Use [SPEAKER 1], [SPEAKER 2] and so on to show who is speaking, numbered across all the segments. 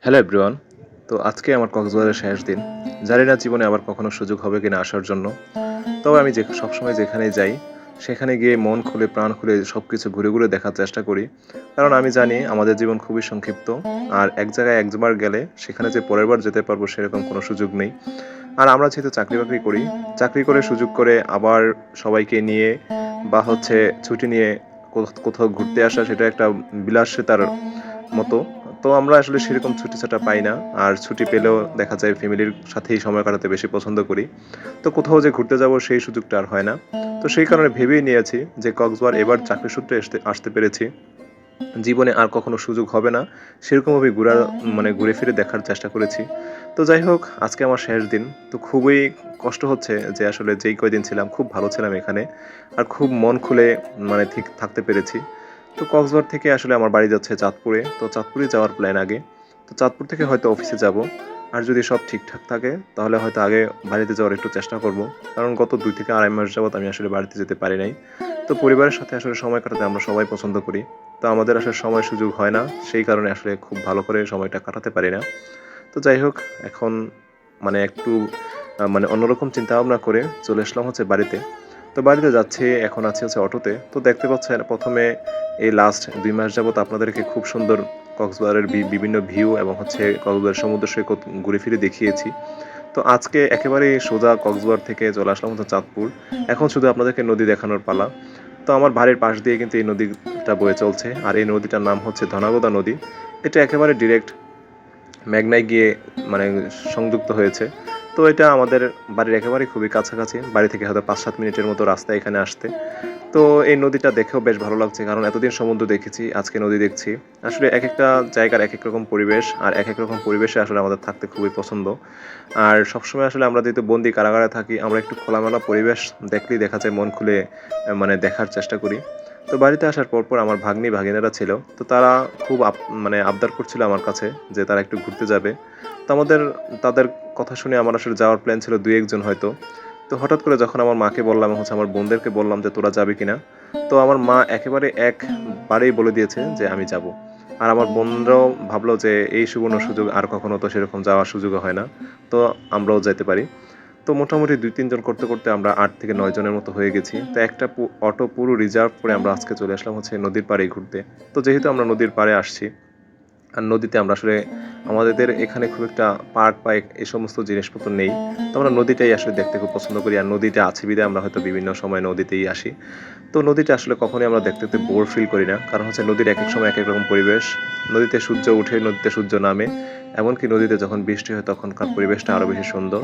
[SPEAKER 1] Hello everyone. তো আজকে আমার কক্সবাজারের শেষ দিন। জানি না জীবনে আবার কখনো সুযোগ হবে কিনা আসার জন্য। তবে আমি সবসময় যেখানেই যাই, সেখানে গিয়ে মন খুলে প্রাণ খুলে সবকিছু ঘুরে, ঘুরে দেখার চেষ্টা করি। কারণ আমি জানি আমাদের জীবন খুবই সংক্ষিপ্ত। আর এক জায়গায় একবার গেলে সেখানে যে পরের বার যেতে পারবো সেরকম কোনো সুযোগ নেই। আর আমরা যেহেতু চাকরি-বাকরি করি, চাকরি করে সুযোগ করে আবার সবাইকে নিয়ে বা ছুটি নিয়ে কোথাও ঘুরতে আসা সেটা একটা বিলাসিতার মতো। তো আমরা আসলে সেরকম ছুটি-ছাটা পাই না। আর ছুটি পেলেও দেখা যায় ফ্যামিলির সাথেই সময় কাটাতে বেশি পছন্দ করি। তো কোথাও যে ঘুরতে যাবো সেই সুযোগটা আর হয় না। তো সেই কারণে ভেবেই নিয়েছি যে কক্সবাজার এবার চাকরি সূত্রে আসতে পেরেছি। জীবনে আর কখনো সুযোগ হবে না। সেরকমভাবে ঘুরে ফিরে দেখার চেষ্টা করেছি। তো যাই হোক, আজকে আমার শেষ দিন। তো খুবই কষ্ট হচ্ছে যে আসলে যেই কয়দিন ছিলাম খুব ভালো ছিলাম এখানে। আর খুব মন খুলে ঠিক থাকতে পেরেছি। তো কক্সবাজার থেকে আসলে আমার বাড়ি যাচ্ছে চাঁদপুরে। তো চাঁদপুরে যাওয়ার প্ল্যান আগে। তো চাঁদপুর থেকে হয়তো অফিসে যাব। আর যদি সব ঠিকঠাক থাকে তাহলে হয়তো আগে বাড়িতে যাওয়ার একটু চেষ্টা করব। কারণ গত ২ থেকে ২.৫ মাস যাবত আমি আসলে বাড়িতে যেতে পারি নাই। তো পরিবারের সাথে আসলে সময় কাটাতে আমরা সবাই পছন্দ করি। তো আমাদের আসলে সময় সুযোগ হয় না। সেই কারণে আসলে খুব ভালো করে সময়টা কাটাতে পারি না। তো যাই হোক, এখন একটু অন্যরকম চিন্তাভাবনা করে চলে আসলাম বাড়িতে। তো বাড়িতে যাচ্ছি, এখন আছি অটোতে। তো দেখতে পাচ্ছেন ১ম এ এই লাস্ট ২ মাস যাবত আপনাদেরকে খুব সুন্দর কক্সবাজারের বিভিন্ন ভিউ এবং কক্সবাজার সমুদ্র সৈকত ঘুরে ফিরে দেখিয়েছি। তো আজকে একেবারে সোজা কক্সবাজার থেকে চলে আসলাম চাঁদপুর। এখন শুধু আপনাদেরকে নদী দেখানোর পালা। তো আমার বাড়ির পাশ দিয়ে কিন্তু এই নদীটা বয়ে চলছে। আর এই নদীটার নাম হচ্ছে ধনাগোদা নদী। এটা একেবারে ডিরেক্ট মেঘনায় গিয়ে মানে সংযুক্ত হয়েছে। তো এটা আমাদের বাড়ির একেবারেই খুবই কাছাকাছি। বাড়ি থেকে হয়তো ৫-৭ মিনিটের মতো রাস্তা এখানে আসতে। তো এই নদীটা দেখেও বেশ ভালো লাগছে। কারণ এতদিন সমুদ্র দেখেছি, আজকে নদী দেখছি। আসলে একেকটা জায়গার একেক রকম পরিবেশ। আর একেক রকম পরিবেশে আসলে আমাদের থাকতে খুবই পছন্দ। আর সবসময় আসলে আমরা যেহেতু বন্দি কারাগারে থাকি, আমরা একটু খোলামেলা পরিবেশ দেখলেই দেখা যায় মন খুলে দেখার চেষ্টা করি। তো বাড়িতে আসার পরপর আমার ভাগ্নি-ভাগিনারা ছিল। তো তারা খুব আবদার করছিল আমার কাছে যে তারা একটু ঘুরতে যাবে। তো তাদের কথা শুনে আমার আসলে যাওয়ার প্ল্যান ছিল ২-১ জন হয়তো। তো হঠাৎ করে যখন আমার মাকে বললাম এবং আমার বোনদেরকে বললাম যে, "তোরা যাবি কিনা?" তো আমার মা একেবারে একবারেই বলে দিয়েছে যে, "আমি যাবো।" আর আমার বোনরাও ভাবলো যে এই সুবর্ণ সুযোগ আর কখনো তো সেরকম যাওয়ার সুযোগও হয় না। তো আমরাও যাইতে পারি। তো মোটামুটি ২-৩ জন করতে, করতে আমরা ৮ থেকে ৯ জনের মতো হয়ে গেছি। তো একটা অটো পুরো রিজার্ভ করে আমরা আজকে চলে আসলাম নদীর পাড়েই ঘুরতে। তো যেহেতু আমরা নদীর পাড়ে আসছি, আর নদীতে আমরা আসলে আমাদের এখানে খুব একটা পার্ক বা এই সমস্ত জিনিসপত্র নেই। তো আমরা নদীটাই আসলে দেখতে খুব পছন্দ করি। আর নদীটা আছে বিধায় আমরা হয়তো বিভিন্ন সময় নদীতেই আসি। তো নদীটা আসলে কখনোই আমরা দেখতে বোর ফিল করি না। কারণ নদীর একেক সময় একেক রকম পরিবেশ। নদীতে সূর্য উঠে, নদীতে সূর্য নামে। এমনকি নদীতে যখন বৃষ্টি হয় তখনকার পরিবেশটা আরো বেশি সুন্দর।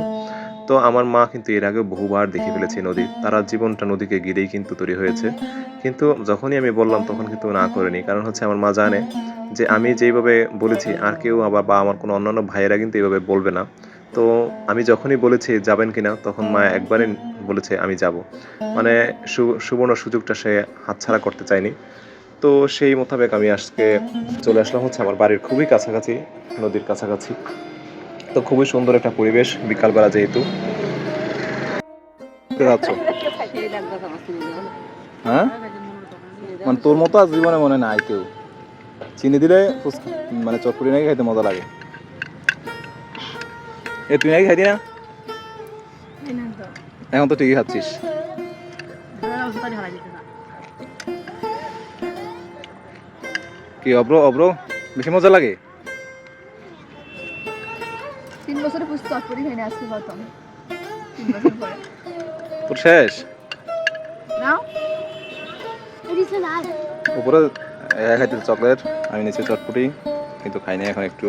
[SPEAKER 1] তো আমার মা কিন্তু এর আগেও বহুবার দেখে ফেলেছে নদী। তার জীবনটা নদীকে ঘিরেই কিন্তু তৈরি হয়েছে। কিন্তু যখনই আমি বললাম তখন কিন্তু না করেনি। কারণ আমার মা জানে যে আমি যেইভাবে বলেছি আর কেউ আবার বা আমার কোনো অন্যান্য ভাইয়েরা কিন্তু এভাবে বলবে না। তো আমি যখনই বলেছি যাবেন কিনা তখন মা একবারে বলেছে আমি যাবো। মানে সুবর্ণ সুযোগটা সে হাতছাড়া করতে চায়নি। তো সেই মোতাবেক আমি আজকে চলে আসলাম আমার বাড়ির খুবই কাছাকাছি, নদীর কাছাকাছি। তো খুবই সুন্দর একটা পরিবেশ বিকালবেলা যেহেতু। কোথায় যাচ্ছ? হ্যাঁ? মানে তোর মতো আজ জীবনে মনে নাই কেউ। চিনি দিলে চটপটি নাকি খাইতে মজা লাগে। তুই নাকি খাইতি না? এখন তো ঠিকই খাচ্ছিস। কি অব্র অব্র বেশি মজা লাগে?
[SPEAKER 2] ৩ বছরে চটপটি খাই না, আজকে প্রথম ৩ বছর পরে।
[SPEAKER 1] তোর শেষ?
[SPEAKER 2] নাও
[SPEAKER 1] উপরে খাইতে চকলেট, আমি নিচে চটপটি, কিন্তু খাই না এখন একটু।